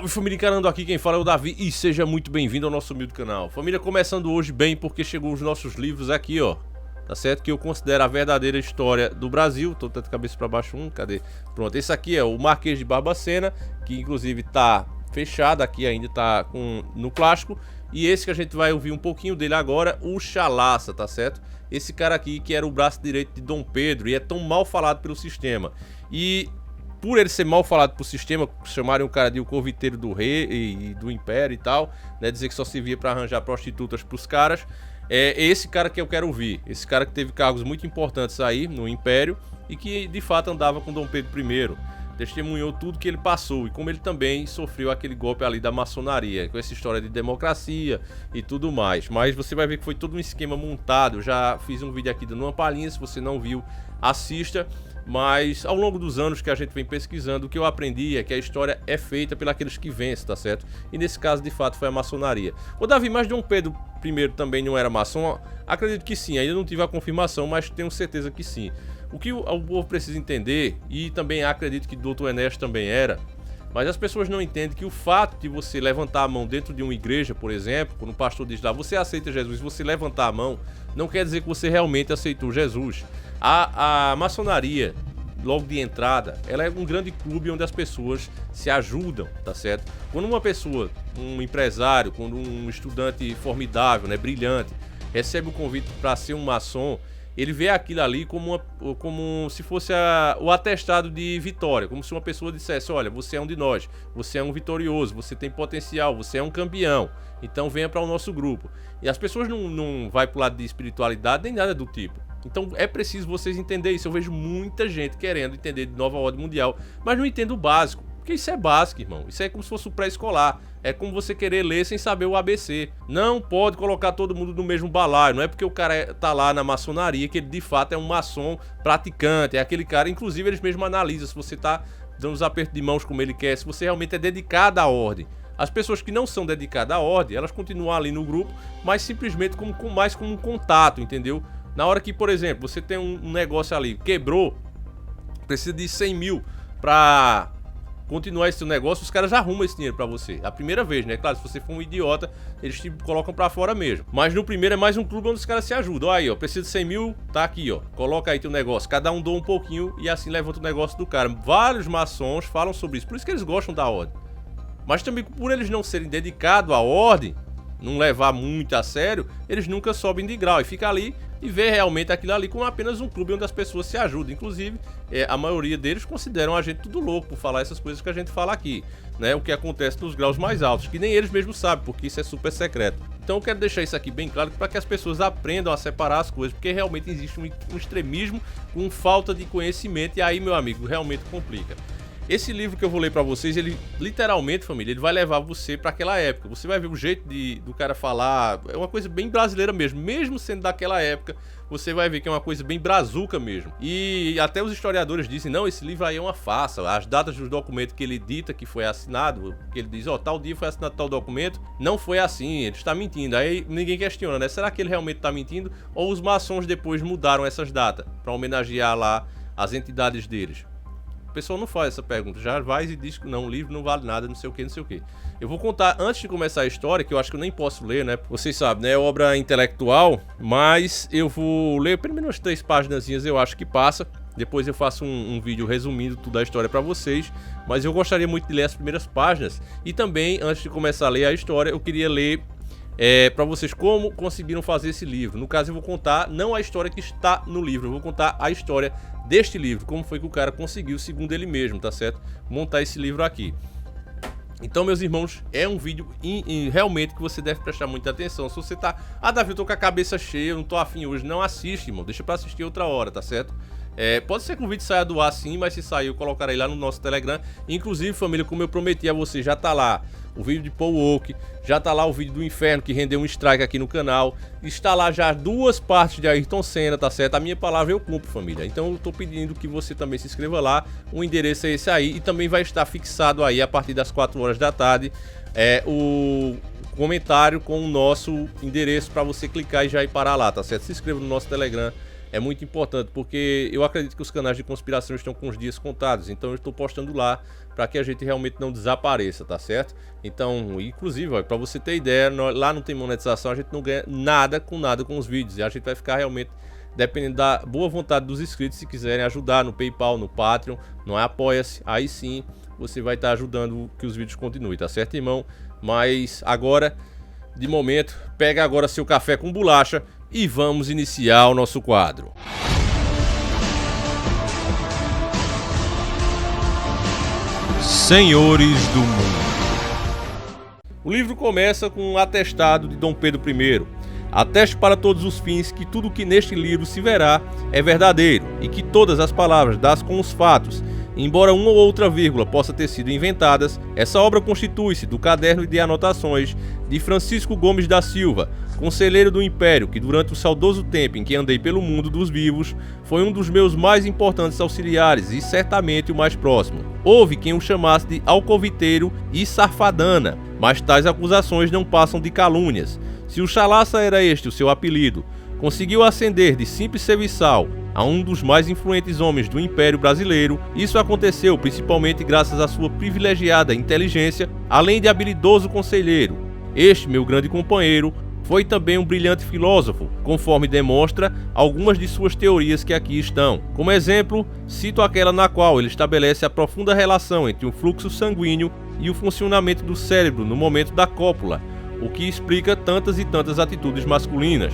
Salve família, encarando aqui quem fala é o Davi e seja muito bem-vindo ao nosso humilde canal. Família, começando hoje bem porque chegou os nossos livros aqui, ó. Tá certo? Que eu considero a verdadeira história do Brasil. Tô de cabeça pra baixo cadê? Pronto, esse aqui é o Marquês de Barbacena, que inclusive tá fechado aqui, ainda tá no plástico. E esse que a gente vai ouvir um pouquinho dele agora, o Chalaça, tá certo? Esse cara aqui que era o braço direito de Dom Pedro e é tão mal falado pelo sistema. E por ele ser mal falado pro sistema, chamarem o cara de o corviteiro do rei e do império e tal, né? Dizer que só servia pra arranjar prostitutas pros caras. É esse cara que eu quero ouvir. Esse cara que teve cargos muito importantes aí no império e que de fato andava com Dom Pedro I. Testemunhou tudo que ele passou e como ele também sofreu aquele golpe ali da maçonaria, com essa história de democracia e tudo mais. Mas você vai ver que foi todo um esquema montado. Eu já fiz um vídeo aqui dando uma palhinha, se você não viu, assista. Mas ao longo dos anos que a gente vem pesquisando, o que eu aprendi é que a história é feita pelos que vencem, tá certo? E nesse caso, de fato, foi a maçonaria. Ô Davi, mas Dom Pedro I também não era maçom? Acredito que sim, ainda não tive a confirmação, mas tenho certeza que sim. O que o povo precisa entender, e também acredito que Dr. Enéas também era, mas as pessoas não entendem que o fato de você levantar a mão dentro de uma igreja, por exemplo, quando o pastor diz lá, você aceita Jesus, você levantar a mão, não quer dizer que você realmente aceitou Jesus. A maçonaria, logo de entrada, ela é um grande clube onde as pessoas se ajudam, tá certo? Quando uma pessoa, um empresário, quando um estudante formidável, né, brilhante, recebe o convite para ser um maçom, ele vê aquilo ali como se fosse o atestado de vitória, como se uma pessoa dissesse, olha, você é um de nós, você é um vitorioso, você tem potencial, você é um campeão, então venha para o nosso grupo. E as pessoas não vai pro lado de espiritualidade nem nada do tipo. Então é preciso vocês entenderem isso. Eu vejo muita gente querendo entender de nova ordem mundial, mas não entende o básico. Porque isso é básico, irmão. Isso é como se fosse o pré-escolar. É como você querer ler sem saber o ABC. Não pode colocar todo mundo no mesmo balaio. Não é porque o cara tá lá na maçonaria que ele de fato é um maçom praticante. É aquele cara, inclusive eles mesmos analisam se você tá dando os apertos de mãos como ele quer, se você realmente é dedicado à ordem. As pessoas que não são dedicadas à ordem, elas continuam ali no grupo, mas simplesmente mais como um contato, entendeu? Na hora que, por exemplo, você tem um negócio ali, quebrou, precisa de 100 mil pra continuar esse negócio, os caras arrumam esse dinheiro pra você. A primeira vez, né? Claro, se você for um idiota, eles te colocam pra fora mesmo. Mas no primeiro é mais um clube onde os caras se ajudam. Aí, ó, precisa de 100 mil, tá aqui, ó. Coloca aí teu negócio. Cada um doa um pouquinho e assim levanta o negócio do cara. Vários maçons falam sobre isso. Por isso que eles gostam da ordem. Mas também por eles não serem dedicados à ordem, não levar muito a sério, eles nunca sobem de grau e fica ali e vê realmente aquilo ali como apenas um clube onde as pessoas se ajudam. Inclusive, a maioria deles consideram a gente tudo louco por falar essas coisas que a gente fala aqui, né? O que acontece nos graus mais altos, que nem eles mesmos sabem, porque isso é super secreto. Então eu quero deixar isso aqui bem claro para que as pessoas aprendam a separar as coisas, porque realmente existe um extremismo com falta de conhecimento e aí, meu amigo, realmente complica. Esse livro que eu vou ler pra vocês, ele literalmente, família, ele vai levar você pra aquela época. Você vai ver o jeito do cara falar, é uma coisa bem brasileira mesmo sendo daquela época, você vai ver que é uma coisa bem brazuca mesmo. E até os historiadores dizem, não, esse livro aí é uma farsa, as datas dos documentos que ele dita que foi assinado, que ele diz, ó, tal dia foi assinado tal documento, não foi assim, ele está mentindo. Aí ninguém questiona, né, será que ele realmente tá mentindo? Ou os maçons depois mudaram essas datas pra homenagear lá as entidades deles? O pessoal não faz essa pergunta, já vai e diz que não, o livro não vale nada, não sei o que, não sei o que. Eu vou contar, antes de começar a história, que eu acho que eu nem posso ler, né? Vocês sabem, né? É obra intelectual, mas eu vou ler pelo menos 3 paginazinhas, eu acho que passa. Depois eu faço um vídeo resumindo toda a história pra vocês. Mas eu gostaria muito de ler as primeiras páginas. E também, antes de começar a ler a história, eu queria ler para vocês como conseguiram fazer esse livro. No caso, eu vou contar não a história que está no livro, eu vou contar a história deste livro, como foi que o cara conseguiu, segundo ele mesmo, tá certo? Montar esse livro aqui. Então, meus irmãos, é um vídeo realmente que você deve prestar muita atenção. Se você tá, Davi, eu tô com a cabeça cheia, eu não tô afim hoje, não assiste, irmão, deixa pra assistir outra hora, tá certo? Pode ser que o vídeo saia do ar sim, mas se sair eu colocarei lá no nosso Telegram. Inclusive, família, como eu prometi a você, já tá lá o vídeo de Paul Walker, já tá lá o vídeo do Inferno, que rendeu um strike aqui no canal. Está lá já 2 partes de Ayrton Senna, tá certo? A minha palavra eu cumpro, família. Então eu tô pedindo que você também se inscreva lá. O endereço é esse aí e também vai estar fixado aí a partir das 4 horas da tarde o comentário com o nosso endereço para você clicar e já ir parar lá, tá certo? Se inscreva no nosso Telegram. é muito importante, porque eu acredito que os canais de conspiração estão com os dias contados, então eu estou postando lá para que a gente realmente não desapareça, tá certo? Então, inclusive, para você ter ideia, lá não tem monetização, a gente não ganha nada com os vídeos, e a gente vai ficar realmente dependendo da boa vontade dos inscritos. Se quiserem ajudar no PayPal, no Patreon, no Apoia-se, aí sim você vai estar ajudando que os vídeos continuem, tá certo, irmão? Mas agora, de momento, pega agora seu café com bolacha e vamos iniciar o nosso quadro. Senhores do Mundo. O livro começa com um atestado de Dom Pedro I. Ateste para todos os fins que tudo que neste livro se verá é verdadeiro, e que todas as palavras dadas com os fatos, embora uma ou outra vírgula possa ter sido inventadas, essa obra constitui-se do caderno de anotações de Francisco Gomes da Silva, conselheiro do Império, que durante o saudoso tempo em que andei pelo mundo dos vivos, foi um dos meus mais importantes auxiliares e certamente o mais próximo. Houve quem o chamasse de alcoviteiro e sarfadana, mas tais acusações não passam de calúnias. Se o Chalaça era este o seu apelido, conseguiu ascender de simples serviçal a um dos mais influentes homens do Império Brasileiro, isso aconteceu principalmente graças à sua privilegiada inteligência, além de habilidoso conselheiro. Este, meu grande companheiro, foi também um brilhante filósofo, conforme demonstra algumas de suas teorias que aqui estão. Como exemplo, cito aquela na qual ele estabelece a profunda relação entre o fluxo sanguíneo e o funcionamento do cérebro no momento da cópula, o que explica tantas e tantas atitudes masculinas.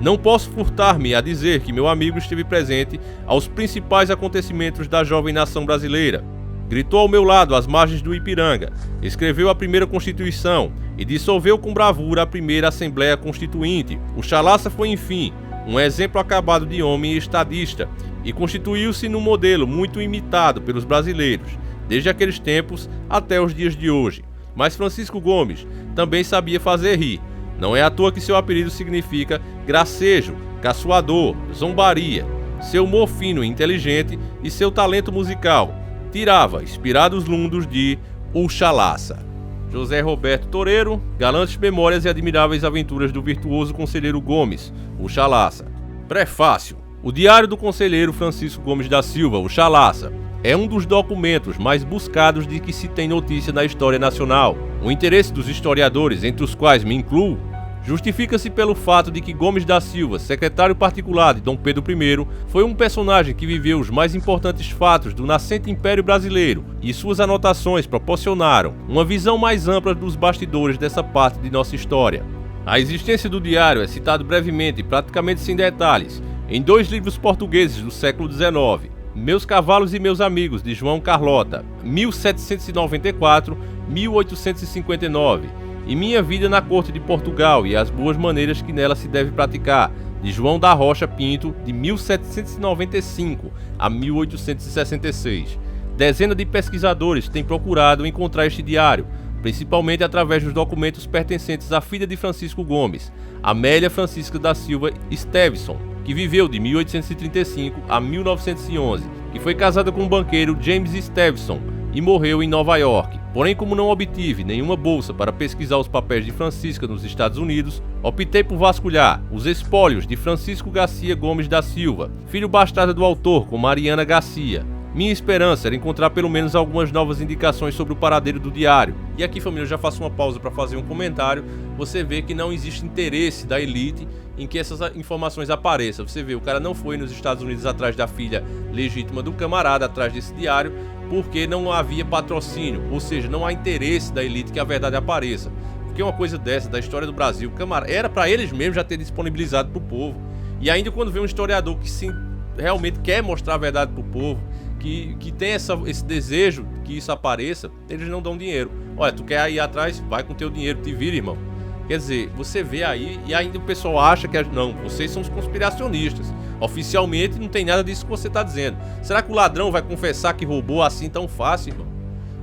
Não posso furtar-me a dizer que meu amigo esteve presente aos principais acontecimentos da jovem nação brasileira. Gritou ao meu lado às margens do Ipiranga, escreveu a primeira Constituição e dissolveu com bravura a primeira Assembleia Constituinte. O Chalaça foi, enfim, um exemplo acabado de homem estadista e constituiu-se num modelo muito imitado pelos brasileiros, desde aqueles tempos até os dias de hoje. Mas Francisco Gomes também sabia fazer rir. Não é à toa que seu apelido significa gracejo, caçoador, zombaria. Seu humor fino e inteligente e seu talento musical tirava inspirados lundos de O Chalaça. José Roberto Toreiro, galantes memórias e admiráveis aventuras do virtuoso conselheiro Gomes, O Chalaça. Prefácio. O Diário do Conselheiro Francisco Gomes da Silva, O Chalaça, é um dos documentos mais buscados de que se tem notícia na história nacional. O interesse dos historiadores, entre os quais me incluo, justifica-se pelo fato de que Gomes da Silva, secretário particular de Dom Pedro I, foi um personagem que viveu os mais importantes fatos do nascente Império Brasileiro, e suas anotações proporcionaram uma visão mais ampla dos bastidores dessa parte de nossa história. A existência do diário é citado brevemente e praticamente sem detalhes em 2 livros portugueses do século XIX, Meus Cavalos e Meus Amigos, de João Carlota, 1794-1859, e Minha Vida na Corte de Portugal e as Boas Maneiras que nela se deve praticar, de João da Rocha Pinto, de 1795 a 1866. Dezenas de pesquisadores têm procurado encontrar este diário, principalmente através dos documentos pertencentes à filha de Francisco Gomes, Amélia Francisca da Silva Stevson, que viveu de 1835 a 1911, que foi casada com o banqueiro James Stevson e morreu em Nova York. Porém, como não obtive nenhuma bolsa para pesquisar os papéis de Francisca nos Estados Unidos, optei por vasculhar os espólios de Francisco Garcia Gomes da Silva, filho bastardo do autor, com Mariana Garcia. Minha esperança era encontrar pelo menos algumas novas indicações sobre o paradeiro do diário. E aqui, família, eu já faço uma pausa para fazer um comentário. Você vê que não existe interesse da elite em que essas informações apareçam. Você vê, o cara não foi nos Estados Unidos atrás da filha legítima do camarada, atrás desse diário, porque não havia patrocínio, ou seja, não há interesse da elite que a verdade apareça. Porque uma coisa dessa, da história do Brasil, camarada, era para eles mesmos já ter disponibilizado para o povo. E ainda quando vem um historiador que realmente quer mostrar a verdade para o povo, que tem esse desejo que isso apareça, eles não dão dinheiro. Olha, tu quer ir atrás? Vai com teu dinheiro, te vira, irmão. Quer dizer, você vê aí e ainda o pessoal acha que... Não, vocês são os conspiracionistas. Oficialmente não tem nada disso que você está dizendo. Será que o ladrão vai confessar que roubou assim tão fácil, irmão?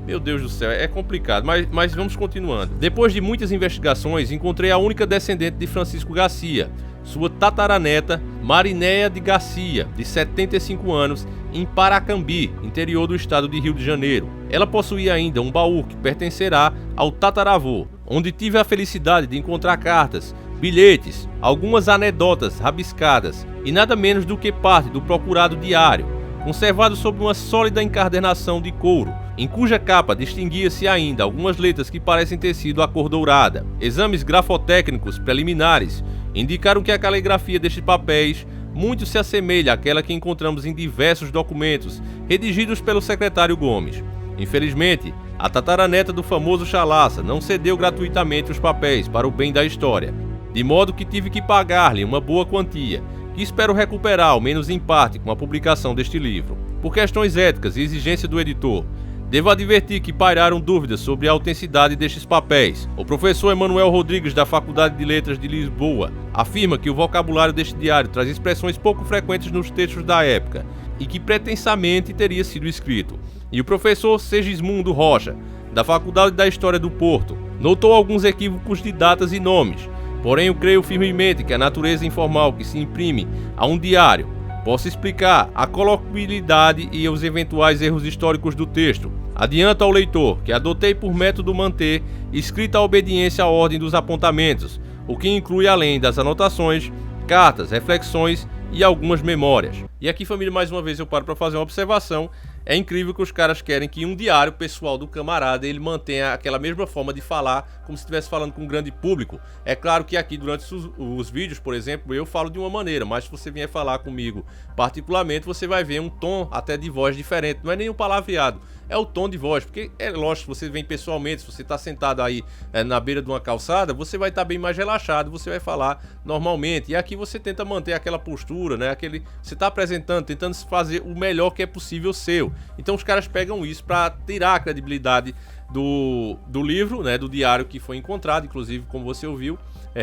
Meu Deus do céu, é complicado, mas vamos continuando. Depois de muitas investigações, encontrei a única descendente de Francisco Garcia, sua tataraneta Marinéia de Garcia, de 75 anos, em Paracambi, interior do estado de Rio de Janeiro. Ela possuía ainda um baú que pertencerá ao tataravô, onde tive a felicidade de encontrar cartas bilhetes, algumas anedotas rabiscadas e nada menos do que parte do procurado diário, conservado sob uma sólida encadernação de couro, em cuja capa distinguia-se ainda algumas letras que parecem ter sido a cor dourada. Exames grafotécnicos preliminares indicaram que a caligrafia destes papéis muito se assemelha àquela que encontramos em diversos documentos redigidos pelo secretário Gomes. Infelizmente, a tataraneta do famoso Chalaça não cedeu gratuitamente os papéis para o bem da história, de modo que tive que pagar-lhe uma boa quantia, que espero recuperar, ao menos em parte, com a publicação deste livro. Por questões éticas e exigência do editor, devo advertir que pairaram dúvidas sobre a autenticidade destes papéis. O professor Emanuel Rodrigues, da Faculdade de Letras de Lisboa, afirma que o vocabulário deste diário traz expressões pouco frequentes nos textos da época e que pretensamente teria sido escrito. E o professor Segismundo Rocha, da Faculdade da História do Porto, notou alguns equívocos de datas e nomes. Porém, eu creio firmemente que a natureza informal que se imprime a um diário possa explicar a coloquialidade e os eventuais erros históricos do texto. Adianto ao leitor que adotei por método manter escrita a obediência à ordem dos apontamentos, o que inclui, além das anotações, cartas, reflexões e algumas memórias. E aqui, família, mais uma vez eu paro para fazer uma observação. É incrível que os caras querem que um diário pessoal do camarada ele mantenha aquela mesma forma de falar, como se estivesse falando com um grande público. É claro que aqui durante os vídeos, por exemplo, eu falo de uma maneira, mas se você vier falar comigo particularmente, você vai ver um tom até de voz diferente. Não é nem um palavreado, é o tom de voz, porque é lógico, se você vem pessoalmente, se você está sentado aí na beira de uma calçada, você vai estar bem mais relaxado, você vai falar normalmente. E aqui você tenta manter aquela postura, né? Você está apresentando, tentando fazer o melhor que é possível seu. Então os caras pegam isso para tirar a credibilidade do livro, né, do diário que foi encontrado, inclusive, como você ouviu,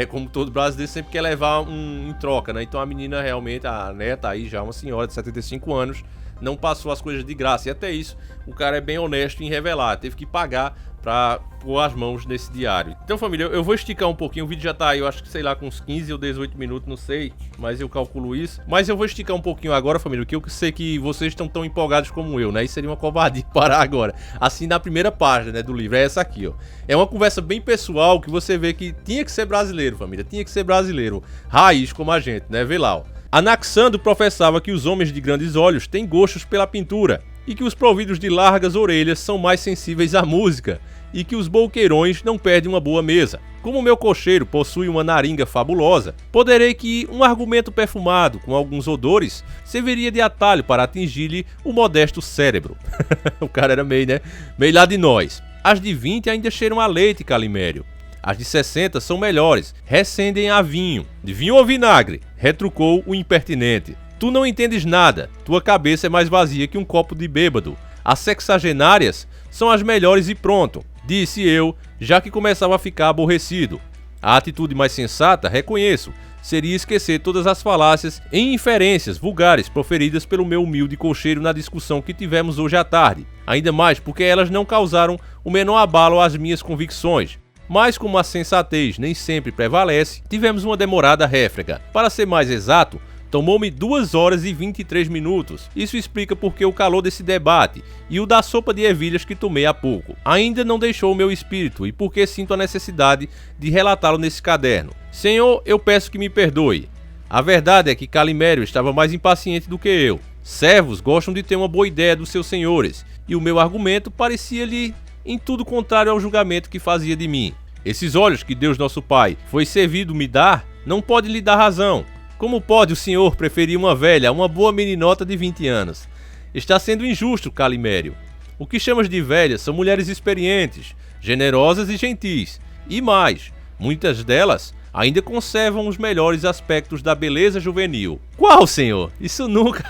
como todo brasileiro sempre quer levar em troca, né? Então a menina realmente, a neta aí já uma senhora de 75 anos, não passou as coisas de graça. E até isso, o cara é bem honesto em revelar, teve que pagar pra pôr as mãos nesse diário. Então, família, eu vou esticar um pouquinho, o vídeo já tá aí, eu acho que, sei lá, com uns 15 ou 18 minutos, não sei, mas eu calculo isso. Mas eu vou esticar um pouquinho agora, família, porque eu sei que vocês estão tão empolgados como eu, né? E seria uma covardia parar agora. Assim, na primeira página, né, do livro, é essa aqui, ó. É uma conversa bem pessoal, que você vê que tinha que ser brasileiro, família, tinha que ser brasileiro. Raiz como a gente, né? Vê lá, ó. Anaxandro professava que os homens de grandes olhos têm gostos pela pintura e que os providos de largas orelhas são mais sensíveis à música e que os boqueirões não perdem uma boa mesa. Como meu cocheiro possui uma naringa fabulosa, poderei que um argumento perfumado com alguns odores serviria de atalho para atingir-lhe o modesto cérebro. O cara era meio, né? Meio lá de nós. As de 20 ainda cheiram a leite, Calimério. As de 60 são melhores, recendem a vinho. De vinho ou vinagre? Retrucou o impertinente. Tu não entendes nada, tua cabeça é mais vazia que um copo de bêbado. As sexagenárias são as melhores e pronto, disse eu, já que começava a ficar aborrecido. A atitude mais sensata, reconheço, seria esquecer todas as falácias e inferências vulgares proferidas pelo meu humilde cocheiro na discussão que tivemos hoje à tarde. Ainda mais porque elas não causaram o menor abalo às minhas convicções. Mas como a sensatez nem sempre prevalece, tivemos uma demorada réfrega. Para ser mais exato, tomou-me 2 horas e 23 minutos. Isso explica porque o calor desse debate e o da sopa de ervilhas que tomei há pouco ainda não deixou o meu espírito e porque sinto a necessidade de relatá-lo nesse caderno. Senhor, eu peço que me perdoe. A verdade é que Calimério estava mais impaciente do que eu. Servos gostam de ter uma boa ideia dos seus senhores, e o meu argumento parecia-lhe em tudo contrário ao julgamento que fazia de mim. Esses olhos que Deus nosso Pai foi servido me dar, não pode lhe dar razão. Como pode o senhor preferir uma velha a uma boa meninota de 20 anos? Está sendo injusto, Calimério. O que chamas de velhas são mulheres experientes, generosas e gentis. E mais, muitas delas ainda conservam os melhores aspectos da beleza juvenil. Qual, senhor? Isso nunca...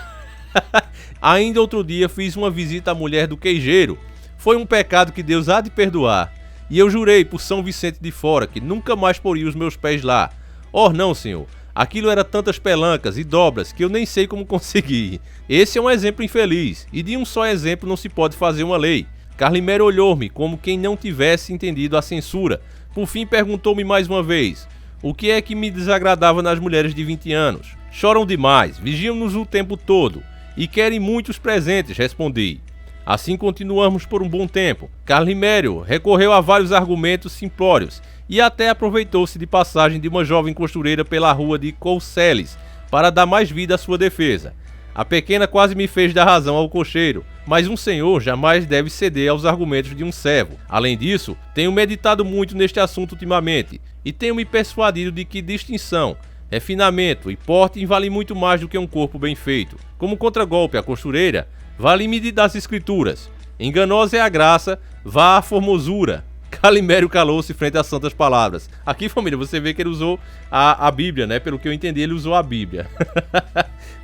Ainda outro dia fiz uma visita à mulher do queijeiro. Foi um pecado que Deus há de perdoar. E eu jurei por São Vicente de Fora que nunca mais poria os meus pés lá. Oh não, senhor. Aquilo era tantas pelancas e dobras que eu nem sei como consegui. Esse é um exemplo infeliz, e de um só exemplo não se pode fazer uma lei. Calimério olhou-me como quem não tivesse entendido a censura. Por fim perguntou-me mais uma vez, o que é que me desagradava nas mulheres de 20 anos? Choram demais, vigiam-nos o tempo todo, e querem muitos presentes, respondi. Assim continuamos por um bom tempo. Calimério recorreu a vários argumentos simplórios, e até aproveitou-se de passagem de uma jovem costureira pela rua de Couceles para dar mais vida à sua defesa. A pequena quase me fez dar razão ao cocheiro, mas um senhor jamais deve ceder aos argumentos de um servo. Além disso, tenho meditado muito neste assunto ultimamente, e tenho me persuadido de que distinção, refinamento e porte vale muito mais do que um corpo bem feito. Como contragolpe à costureira, vale-me das escrituras. Enganosa é a graça, vá a formosura. Calimério calou-se frente às santas palavras. Aqui, família, você vê que ele usou a Bíblia, né? Pelo que eu entendi, ele usou a Bíblia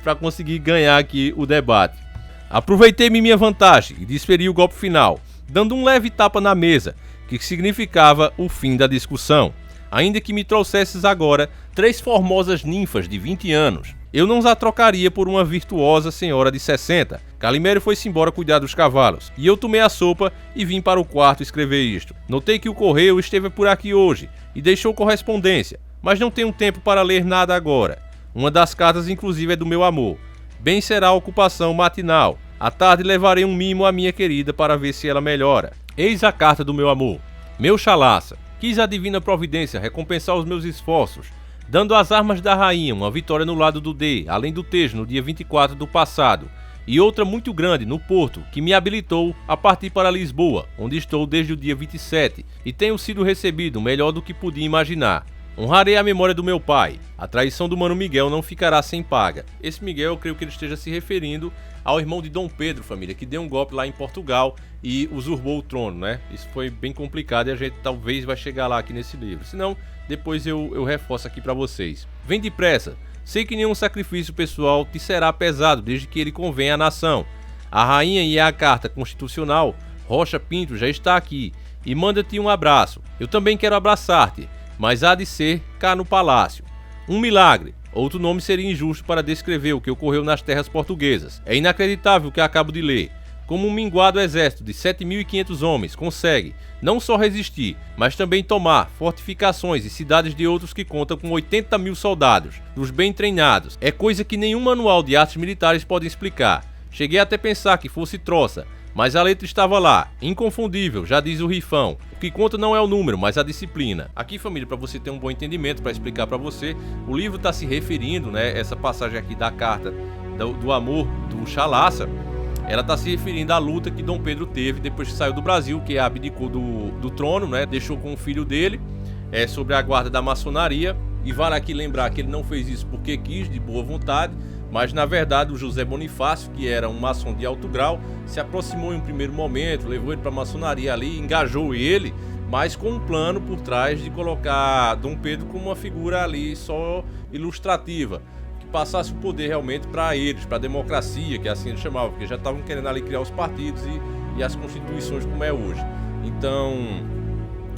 para conseguir ganhar aqui o debate. Aproveitei-me minha vantagem e desferi o golpe final, dando um leve tapa na mesa, que significava o fim da discussão. Ainda que me trouxesses agora 3 formosas ninfas de 20 anos, eu não a trocaria por uma virtuosa senhora de 60. Calimério foi-se embora cuidar dos cavalos, e eu tomei a sopa e vim para o quarto escrever isto. Notei que o correio esteve por aqui hoje, e deixou correspondência, mas não tenho tempo para ler nada agora. Uma das cartas inclusive é do meu amor. Bem será a ocupação matinal. À tarde levarei um mimo à minha querida para ver se ela melhora. Eis a carta do meu amor. Meu chalaça, quis a divina providência recompensar os meus esforços, dando às armas da rainha uma vitória no lado do D, além do Tejo no dia 24 do passado, e outra muito grande no Porto, que me habilitou a partir para Lisboa, onde estou desde o dia 27, e tenho sido recebido melhor do que podia imaginar. Honrarei a memória do meu pai. A traição do Mano Miguel não ficará sem paga. Esse Miguel, eu creio que ele esteja se referindo ao irmão de Dom Pedro, família, que deu um golpe lá em Portugal e usurpou o trono, né? Isso foi bem complicado e a gente talvez vai chegar lá aqui nesse livro. Se não, depois eu reforço aqui para vocês. Vem depressa. Sei que nenhum sacrifício pessoal te será pesado, desde que ele convenha à nação. A rainha e a carta constitucional, Rocha Pinto, já está aqui e manda-te um abraço. Eu também quero abraçar-te, mas há de ser cá no palácio. Um milagre. Outro nome seria injusto para descrever o que ocorreu nas terras portuguesas. É inacreditável o que acabo de ler. Como um minguado exército de 7.500 homens consegue não só resistir, mas também tomar fortificações e cidades de outros que contam com 80 mil soldados, dos bem treinados, é coisa que nenhum manual de artes militares pode explicar. Cheguei até a pensar que fosse troça, mas a letra estava lá, inconfundível, já diz o Rifão. O que conta não é o número, mas a disciplina. Aqui, família, para você ter um bom entendimento, para explicar para você, o livro está se referindo, né, essa passagem aqui da carta do amor do Chalaça, ela está se referindo à luta que Dom Pedro teve depois que saiu do Brasil, que abdicou do trono, né, deixou com o filho dele, sobre a guarda da maçonaria. E vale aqui lembrar que ele não fez isso porque quis, de boa vontade, mas na verdade o José Bonifácio, que era um maçom de alto grau, se aproximou em um primeiro momento, levou ele para a maçonaria ali, engajou ele, mas com um plano por trás de colocar Dom Pedro como uma figura ali só ilustrativa, que passasse o poder realmente para eles, para a democracia, que assim eles chamavam, porque já estavam querendo ali criar os partidos e as constituições como é hoje. Então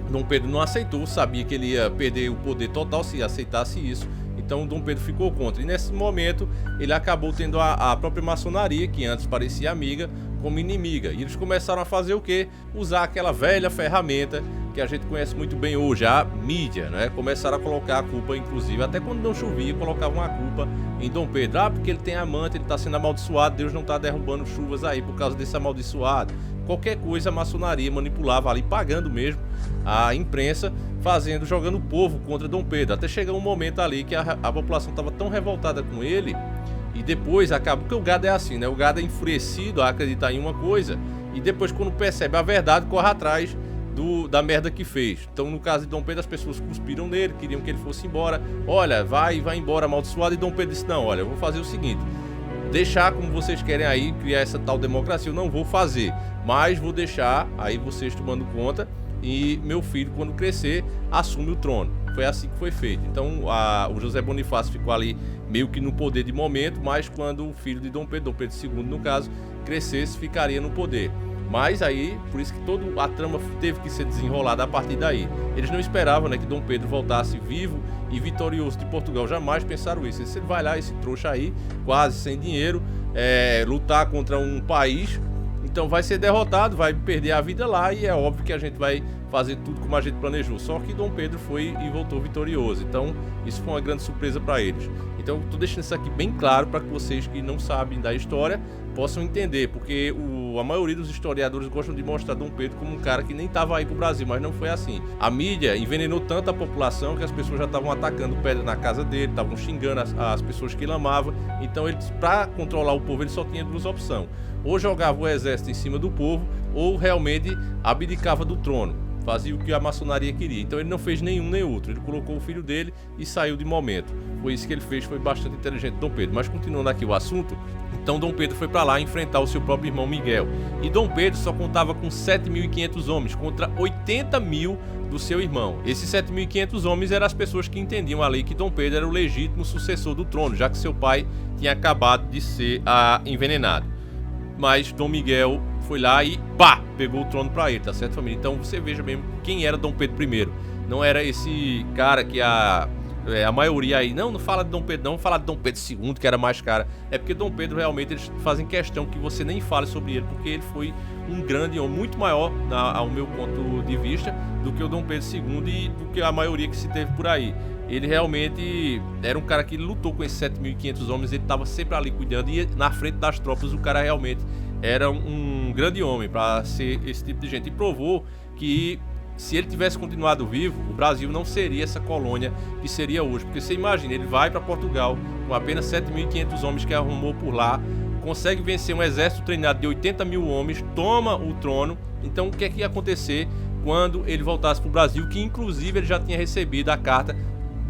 Dom Pedro não aceitou, sabia que ele ia perder o poder total se aceitasse isso. Então Dom Pedro ficou contra, e nesse momento ele acabou tendo a própria maçonaria, que antes parecia amiga, como inimiga. E eles começaram a fazer o quê? Usar aquela velha ferramenta que a gente conhece muito bem hoje, a mídia, né? Começaram a colocar a culpa, inclusive, até quando não chovia, colocavam a culpa em Dom Pedro. Ah, porque ele tem amante, ele está sendo amaldiçoado, Deus não está derrubando chuvas aí por causa desse amaldiçoado. Qualquer coisa a maçonaria manipulava ali, pagando mesmo a imprensa, jogando o povo contra Dom Pedro, até chegar um momento ali que a população estava tão revoltada com ele, e depois acaba, porque o gado é assim, né? O gado é enfurecido a acreditar em uma coisa, e depois quando percebe a verdade, corre atrás da merda que fez. Então no caso de Dom Pedro, as pessoas cuspiram nele, queriam que ele fosse embora. Olha, vai embora amaldiçoado, e Dom Pedro disse, não, olha, eu vou fazer o seguinte, deixar como vocês querem aí, criar essa tal democracia, eu não vou fazer, mas vou deixar aí vocês tomando conta, e meu filho, quando crescer, assume o trono. Foi assim que foi feito. Então o José Bonifácio ficou ali meio que no poder de momento, mas quando o filho de Dom Pedro II no caso, crescesse, ficaria no poder. Mas aí, por isso que toda a trama teve que ser desenrolada a partir daí. Eles não esperavam, né, que Dom Pedro voltasse vivo e vitorioso de Portugal. Jamais pensaram isso. Ele vai lá, esse trouxa aí, quase sem dinheiro, lutar contra um país, então vai ser derrotado, vai perder a vida lá, e é óbvio que a gente vai fazer tudo como a gente planejou. Só que Dom Pedro foi e voltou vitorioso. Então isso foi uma grande surpresa para eles. Então estou deixando isso aqui bem claro para que vocês que não sabem da história possam entender, porque a maioria dos historiadores gostam de mostrar Dom Pedro como um cara que nem estava aí pro Brasil, mas não foi assim. A mídia envenenou tanto a população que as pessoas já estavam atacando pedra na casa dele, estavam xingando as pessoas que ele amava. Então, ele, para controlar o povo, ele só tinha duas opções: ou jogava o exército em cima do povo, ou realmente abdicava do trono, fazia o que a maçonaria queria. Então ele não fez nenhum nem outro, ele colocou o filho dele e saiu de momento. Foi isso que ele fez, foi bastante inteligente Dom Pedro. Mas continuando aqui o assunto, então Dom Pedro foi para lá enfrentar o seu próprio irmão Miguel. E Dom Pedro só contava com 7.500 homens contra 80.000 do seu irmão. Esses 7.500 homens eram as pessoas que entendiam a lei que Dom Pedro era o legítimo sucessor do trono, já que seu pai tinha acabado de ser envenenado. Mas Dom Miguel foi lá e pá, pegou o trono pra ele, tá certo, família? Então você veja mesmo quem era Dom Pedro I. Não era esse cara que a maioria aí, não fala de Dom Pedro não, fala de Dom Pedro II, que era mais cara. É porque Dom Pedro realmente eles fazem questão que você nem fale sobre ele, porque ele foi um grande homem, muito maior, ao meu ponto de vista, do que o Dom Pedro II e do que a maioria que se teve por aí. Ele realmente era um cara que lutou com esses 7.500 homens, ele estava sempre ali cuidando e na frente das tropas o cara realmente era um grande homem para ser esse tipo de gente. E provou que se ele tivesse continuado vivo, o Brasil não seria essa colônia que seria hoje. Porque você imagina, ele vai para Portugal com apenas 7.500 homens que arrumou por lá, consegue vencer um exército treinado de 80.000 homens, toma o trono. Então o que é que ia acontecer quando ele voltasse para o Brasil, que inclusive ele já tinha recebido a carta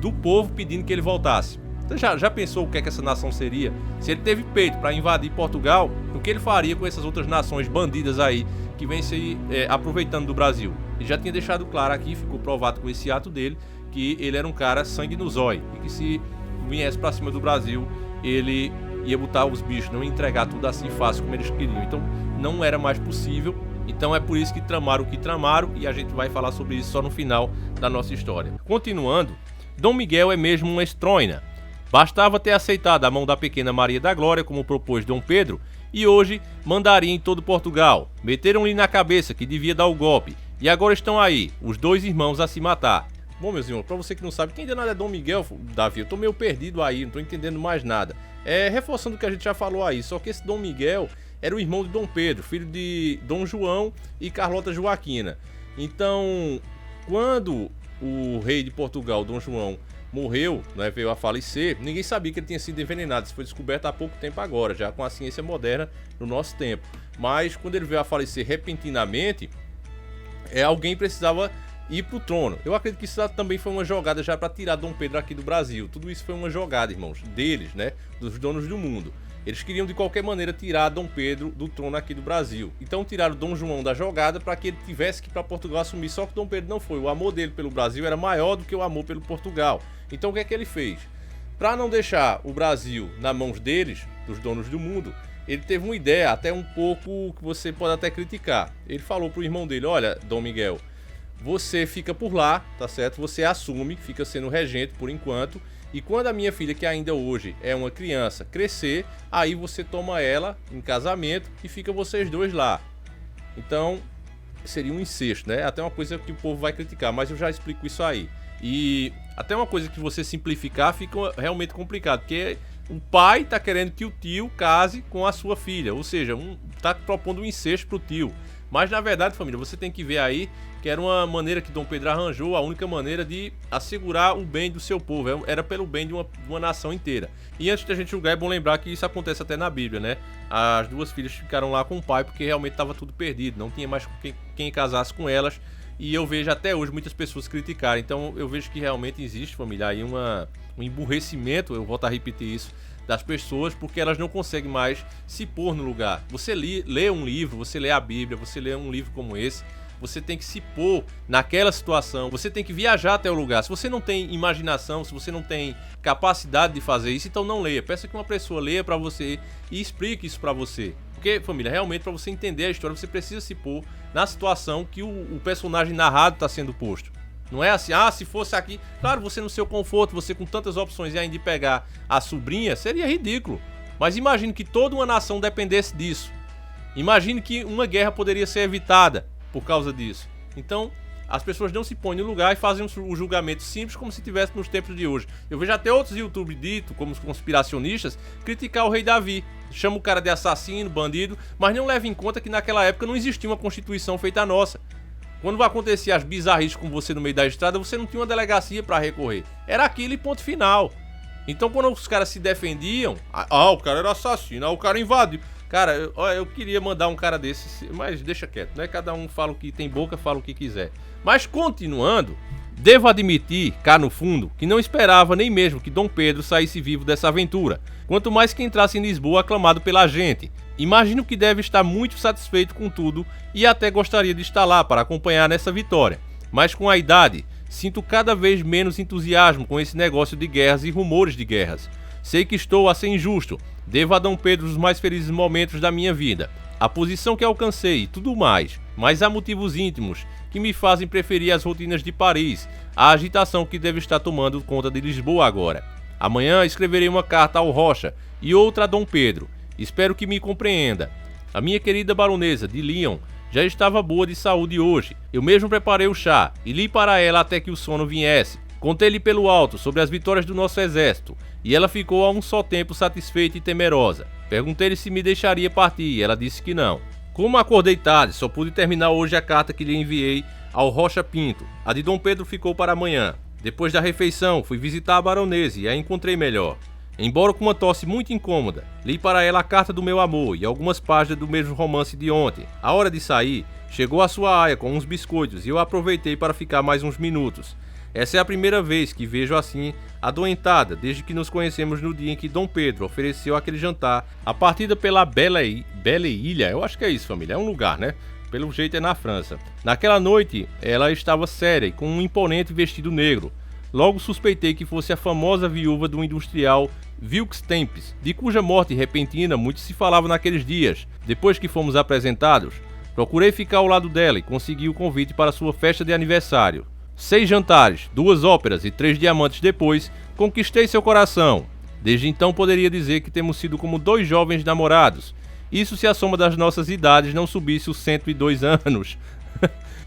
do povo pedindo que ele voltasse? Então já pensou o que é que essa nação seria? Se ele teve peito para invadir Portugal, o que ele faria com essas outras nações bandidas aí que vêm se aproveitando do Brasil? Ele já tinha deixado claro aqui, ficou provado com esse ato dele, que ele era um cara sangue no zóio e que se viesse para cima do Brasil, ele ia botar os bichos, não ia entregar tudo assim fácil como eles queriam. Então não era mais possível. Então é por isso que tramaram o que tramaram, e a gente vai falar sobre isso só no final da nossa história. Continuando, Dom Miguel é mesmo uma estróina. Bastava ter aceitado a mão da pequena Maria da Glória, como propôs Dom Pedro, e hoje mandaria em todo Portugal. Meteram-lhe na cabeça que devia dar o golpe, e agora estão aí, os dois irmãos a se matar. Bom, meus irmãos, pra você que não sabe, quem ainda nada é Dom Miguel, Davi, eu tô meio perdido aí, não tô entendendo mais nada. Reforçando o que a gente já falou aí, só que esse Dom Miguel era o irmão de Dom Pedro, filho de Dom João e Carlota Joaquina. Então, quando o rei de Portugal, Dom João, morreu, né, veio a falecer, ninguém sabia que ele tinha sido envenenado. Isso foi descoberto há pouco tempo agora, já com a ciência moderna no nosso tempo. Mas quando ele veio a falecer repentinamente, alguém precisava ir pro trono. Eu acredito que isso também foi uma jogada já para tirar Dom Pedro aqui do Brasil. Tudo isso foi uma jogada, irmãos, deles, né, dos donos do mundo. Eles queriam de qualquer maneira tirar Dom Pedro do trono aqui do Brasil. Então tiraram Dom João da jogada para que ele tivesse que ir para Portugal assumir. Só que Dom Pedro não foi. O amor dele pelo Brasil era maior do que o amor pelo Portugal. Então o que é que ele fez? Para não deixar o Brasil nas mãos deles, dos donos do mundo, ele teve uma ideia até um pouco que você pode até criticar. Ele falou pro irmão dele: olha, Dom Miguel, você fica por lá, tá certo? Você assume, fica sendo regente por enquanto. E quando a minha filha, que ainda hoje é uma criança, crescer, aí você toma ela em casamento e fica vocês dois lá. Então, seria um incesto, né? Até uma coisa que o povo vai criticar, mas eu já explico isso aí. E até uma coisa que você simplificar fica realmente complicado, porque o pai tá querendo que o tio case com a sua filha, ou seja, tá propondo um incesto pro tio. Mas na verdade, família, você tem que ver aí que era uma maneira que Dom Pedro arranjou, a única maneira de assegurar o bem do seu povo, era pelo bem de uma nação inteira. E antes da gente julgar, é bom lembrar que isso acontece até na Bíblia, né? As duas filhas ficaram lá com o pai porque realmente estava tudo perdido, não tinha mais quem casasse com elas. E eu vejo até hoje muitas pessoas criticarem. Então eu vejo que realmente existe, família, aí um emburrecimento, eu volto a repetir isso, das pessoas, porque elas não conseguem mais se pôr no lugar. Você lê um livro, você lê a Bíblia, você lê um livro como esse, você tem que se pôr naquela situação, você tem que viajar até o lugar. Se você não tem imaginação, se você não tem capacidade de fazer isso, então não leia. Peça que uma pessoa leia pra você e explique isso pra você. Porque, família, realmente pra você entender a história, você precisa se pôr na situação que o personagem narrado tá sendo posto. Não é assim, se fosse aqui... Claro, você no seu conforto, você com tantas opções e ainda de pegar a sobrinha, seria ridículo. Mas imagine que toda uma nação dependesse disso. Imagine que uma guerra poderia ser evitada por causa disso. Então, As pessoas não se põem no lugar e fazem o julgamento simples como se estivesse nos tempos de hoje. Eu vejo até outros youtubers dito, como os conspiracionistas, criticar o rei Davi. Chama o cara de assassino, bandido, mas não leva em conta que naquela época não existia uma constituição feita a nossa. Quando vai acontecer as bizarrices com você no meio da estrada, você não tinha uma delegacia pra recorrer. Era aquilo e ponto final. Então quando os caras se defendiam, o cara era assassino, o cara invadiu. Cara, eu queria mandar um cara desse, mas deixa quieto, né? Cada um fala o que tem boca, fala o que quiser. Mas continuando, devo admitir, cá no fundo, que não esperava nem mesmo que Dom Pedro saísse vivo dessa aventura, quanto mais que entrasse em Lisboa aclamado pela gente. Imagino que deve estar muito satisfeito com tudo e até gostaria de estar lá para acompanhar nessa vitória. Mas com a idade, sinto cada vez menos entusiasmo com esse negócio de guerras e rumores de guerras. Sei que estou a ser injusto, devo a Dom Pedro os mais felizes momentos da minha vida, a posição que alcancei e tudo mais, mas há motivos íntimos que me fazem preferir as rotinas de Paris, a agitação que deve estar tomando conta de Lisboa agora. Amanhã escreverei uma carta ao Rocha e outra a Dom Pedro. Espero que me compreenda. A minha querida baronesa de Lyon já estava boa de saúde hoje. Eu mesmo preparei o chá e li para ela até que o sono viesse. Contei-lhe pelo alto sobre as vitórias do nosso exército e ela ficou a um só tempo satisfeita e temerosa. Perguntei-lhe se me deixaria partir e ela disse que não. Como acordei tarde, só pude terminar hoje a carta que lhe enviei ao Rocha Pinto. A de Dom Pedro ficou para amanhã. Depois da refeição, fui visitar a baronesa e a encontrei melhor. Embora com uma tosse muito incômoda, li para ela a carta do meu amor e algumas páginas do mesmo romance de ontem. A hora de sair, chegou a sua aia com uns biscoitos e eu aproveitei para ficar mais uns minutos. Essa é a primeira vez que vejo assim adoentada desde que nos conhecemos no dia em que Dom Pedro ofereceu aquele jantar. A partida pela Bela Ilha, eu acho que é isso, família, é um lugar, né? Pelo jeito é na França. Naquela noite, ela estava séria e com um imponente vestido negro. Logo suspeitei que fosse a famosa viúva do industrial Wilkes Tempes, de cuja morte repentina muito se falava naqueles dias. Depois que fomos apresentados, procurei ficar ao lado dela e consegui o convite para sua festa de aniversário. 6 jantares, 2 óperas e 3 diamantes depois, conquistei seu coração. Desde então poderia dizer que temos sido como 2 jovens namorados. Isso se a soma das nossas idades não subisse os 102 anos.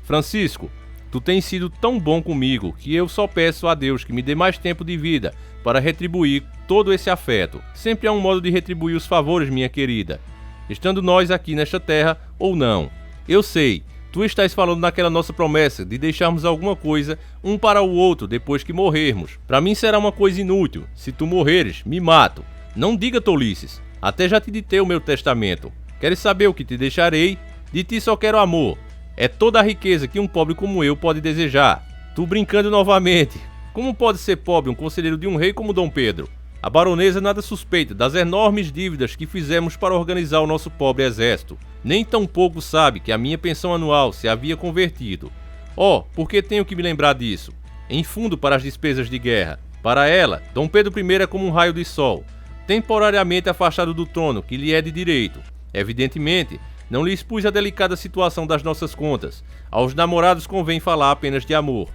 Francisco, tu tens sido tão bom comigo que eu só peço a Deus que me dê mais tempo de vida para retribuir todo esse afeto. Sempre há um modo de retribuir os favores, minha querida, estando nós aqui nesta terra ou não. Eu sei, tu estás falando naquela nossa promessa de deixarmos alguma coisa um para o outro depois que morrermos. Para mim será uma coisa inútil. Se tu morreres, me mato. Não diga tolices. Até já te ditei o meu testamento. Queres saber o que te deixarei? De ti só quero amor. É toda a riqueza que um pobre como eu pode desejar. Tu brincando novamente. Como pode ser pobre um conselheiro de um rei como Dom Pedro? A baronesa nada suspeita das enormes dívidas que fizemos para organizar o nosso pobre exército. Nem tampouco sabe que a minha pensão anual se havia convertido. Por que tenho que me lembrar disso? Em fundo para as despesas de guerra. Para ela, Dom Pedro I é como um raio de sol, temporariamente afastado do trono que lhe é de direito. Evidentemente, não lhe expus a delicada situação das nossas contas. Aos namorados convém falar apenas de amor.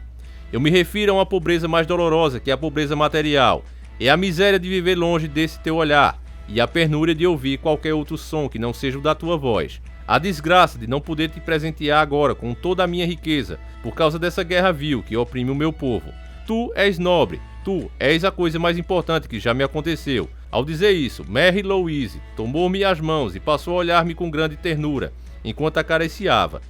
Eu me refiro a uma pobreza mais dolorosa que a pobreza material. É a miséria de viver longe desse teu olhar e a penúria de ouvir qualquer outro som que não seja o da tua voz. A desgraça de não poder te presentear agora com toda a minha riqueza por causa dessa guerra vil que oprime o meu povo. Tu és nobre, tu és a coisa mais importante que já me aconteceu. Ao dizer isso, Mary Louise tomou-me as mãos e passou a olhar-me com grande ternura, enquanto acariciava.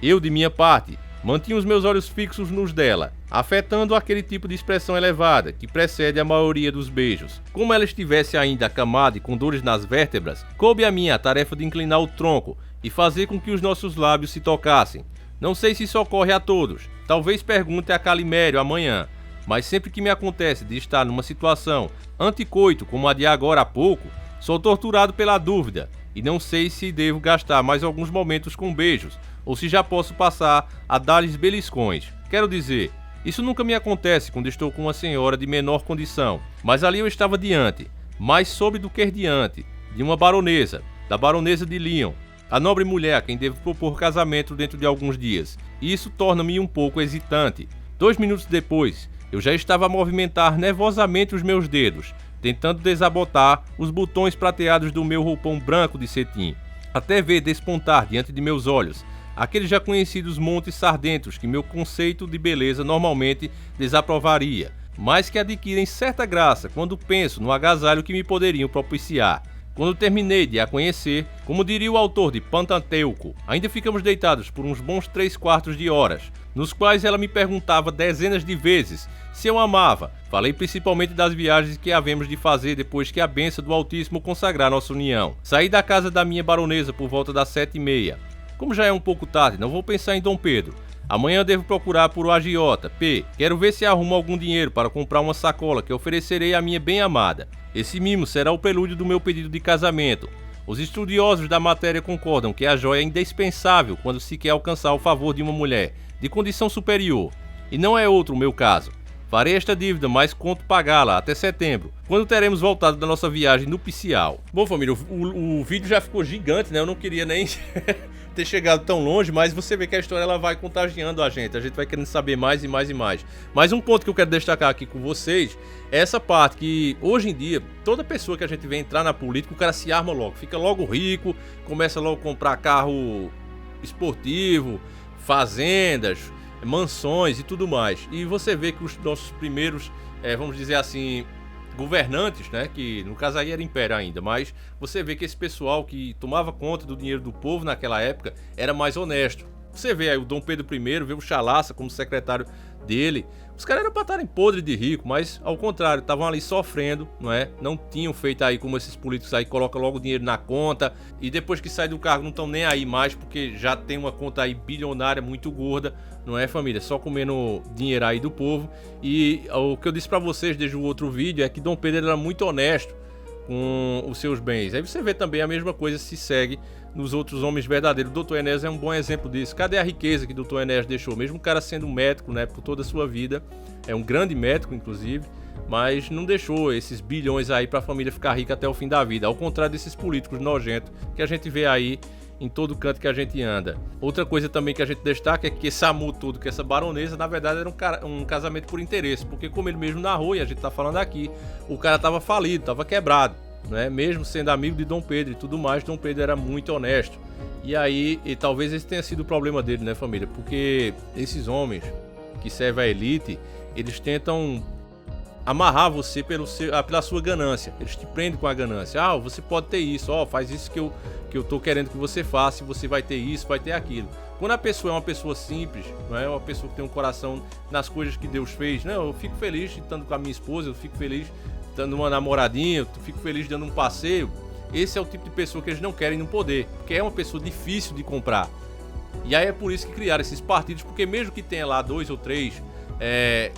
Eu, de minha parte, mantinha os meus olhos fixos nos dela, afetando aquele tipo de expressão elevada que precede a maioria dos beijos. Como ela estivesse ainda acamada e com dores nas vértebras, coube a mim a tarefa de inclinar o tronco e fazer com que os nossos lábios se tocassem. Não sei se isso ocorre a todos, talvez pergunte a Calimério amanhã, mas sempre que me acontece de estar numa situação anticoito como a de agora há pouco, sou torturado pela dúvida e não sei se devo gastar mais alguns momentos com beijos ou se já posso passar a dar-lhes beliscões. Quero dizer, isso nunca me acontece quando estou com uma senhora de menor condição, mas ali eu estava diante, mais sobre do que diante, de uma baronesa, da baronesa de Lyon, a nobre mulher a quem devo propor casamento dentro de alguns dias, e isso torna-me um pouco hesitante. 2 minutos depois, eu já estava a movimentar nervosamente os meus dedos, tentando desabotar os botões prateados do meu roupão branco de cetim, até ver despontar diante de meus olhos aqueles já conhecidos montes sardentos que meu conceito de beleza normalmente desaprovaria, mas que adquirem certa graça quando penso no agasalho que me poderiam propiciar. Quando terminei de a conhecer, como diria o autor de Pentateuco, ainda ficamos deitados por uns bons 3/4 de horas, nos quais ela me perguntava dezenas de vezes se eu amava. Falei principalmente das viagens que havemos de fazer depois que a bênção do Altíssimo consagrar nossa união. Saí da casa da minha baronesa por volta das 7h30. Como já é um pouco tarde, não vou pensar em Dom Pedro. Amanhã devo procurar por o agiota. P. Quero ver se arrumo algum dinheiro para comprar uma sacola que oferecerei à minha bem-amada. Esse mimo será o prelúdio do meu pedido de casamento. Os estudiosos da matéria concordam que a joia é indispensável quando se quer alcançar o favor de uma mulher de condição superior. E não é outro o meu caso. Farei esta dívida, mas conto pagá-la até setembro, quando teremos voltado da nossa viagem nupcial. Bom, família, o vídeo já ficou gigante, né? Eu não queria nem ter chegado tão longe, mas você vê que a história ela vai contagiando a gente vai querendo saber mais e mais e mais. Mas um ponto que eu quero destacar aqui com vocês é essa parte que, hoje em dia, toda pessoa que a gente vê entrar na política, o cara se arma logo, fica logo rico, começa logo a comprar carro esportivo, fazendas, mansões e tudo mais. E você vê que os nossos primeiros, vamos dizer assim, governantes, né, que no caso aí era império ainda, mas você vê que esse pessoal que tomava conta do dinheiro do povo naquela época era mais honesto. Você vê aí o Dom Pedro I, vê o Chalaça como secretário dele. Os caras eram para estarem podres de rico, mas ao contrário, estavam ali sofrendo, não é? Não tinham feito aí como esses políticos aí, colocam logo o dinheiro na conta e depois que sai do cargo não estão nem aí mais porque já tem uma conta aí bilionária muito gorda, não é, família? Só comendo dinheiro aí do povo. E o que eu disse para vocês desde o outro vídeo é que Dom Pedro era muito honesto com os seus bens. Aí você vê também a mesma coisa se segue nos outros homens verdadeiros. O Dr. Enéas é um bom exemplo disso. Cadê a riqueza que o Dr. Enéas deixou? Mesmo o cara sendo um médico, né, por toda a sua vida, é um grande médico, inclusive, mas não deixou esses bilhões aí para a família ficar rica até o fim da vida. Ao contrário desses políticos nojentos que a gente vê aí em todo canto que a gente anda. Outra coisa também que a gente destaca é que esse amor todo, que essa baronesa, na verdade era um casamento por interesse, porque como ele mesmo narrou, e a gente tá falando aqui, o cara tava falido, tava quebrado, né? Mesmo sendo amigo de Dom Pedro e tudo mais, Dom Pedro era muito honesto. E aí, e talvez esse tenha sido o problema dele, né, família? Porque esses homens que servem à elite, eles tentam amarrar você pela sua ganância. Eles te prendem com a ganância. Ah, você pode ter isso, faz isso que eu tô querendo que você faça, e você vai ter isso, vai ter aquilo. Quando a pessoa é uma pessoa simples, não é uma pessoa que tem um coração nas coisas que Deus fez, né? Eu fico feliz estando com a minha esposa, eu fico feliz dando uma namoradinha, eu fico feliz dando um passeio. Esse é o tipo de pessoa que eles não querem no poder, porque é uma pessoa difícil de comprar. E aí é por isso que criaram esses partidos, porque mesmo que tenha lá 2 ou 3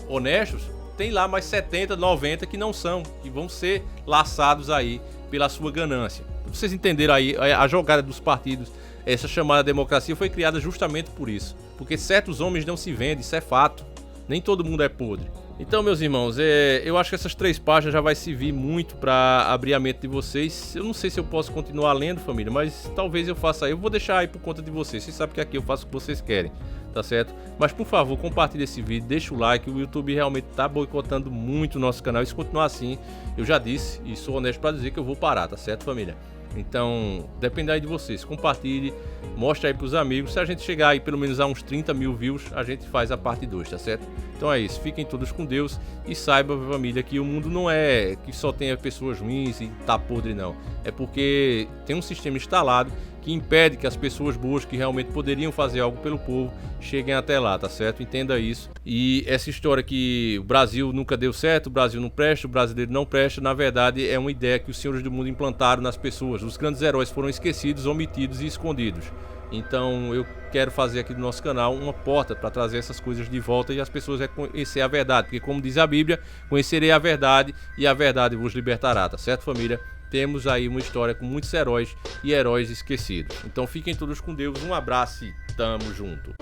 honestos, tem lá mais 70, 90 que não são, que vão ser laçados aí pela sua ganância. Pra vocês entenderem aí, a jogada dos partidos, essa chamada democracia foi criada justamente por isso. Porque certos homens não se vendem, isso é fato. Nem todo mundo é podre. Então, meus irmãos, eu acho que essas 3 páginas já vai servir muito para abrir a mente de vocês. Eu não sei se eu posso continuar lendo, família, mas talvez eu faça aí. Eu vou deixar aí por conta de vocês. Vocês sabem que aqui eu faço o que vocês querem, tá certo? Mas, por favor, compartilhe esse vídeo, deixa o like. O YouTube realmente tá boicotando muito o nosso canal. E se continuar assim, eu já disse e sou honesto para dizer que eu vou parar, tá certo, família? Então, depende aí de vocês. Compartilhe, mostre aí pros amigos. Se a gente chegar aí pelo menos a uns 30 mil views, a gente faz a parte 2, tá certo? Então é isso. Fiquem todos com Deus e saiba, família, que o mundo não é que só tenha pessoas ruins e tá podre, não. É porque tem um sistema instalado que impede que as pessoas boas que realmente poderiam fazer algo pelo povo cheguem até lá, tá certo? Entenda isso. E essa história que o Brasil nunca deu certo, o Brasil não presta, o brasileiro não presta, na verdade é uma ideia que os senhores do mundo implantaram nas pessoas. Os grandes heróis foram esquecidos, omitidos e escondidos. Então eu quero fazer aqui do nosso canal uma porta para trazer essas coisas de volta e as pessoas reconhecer a verdade, porque como diz a Bíblia, conhecerei a verdade e a verdade vos libertará, tá certo, família? Temos aí uma história com muitos heróis e heróis esquecidos. Então fiquem todos com Deus, um abraço e tamo junto.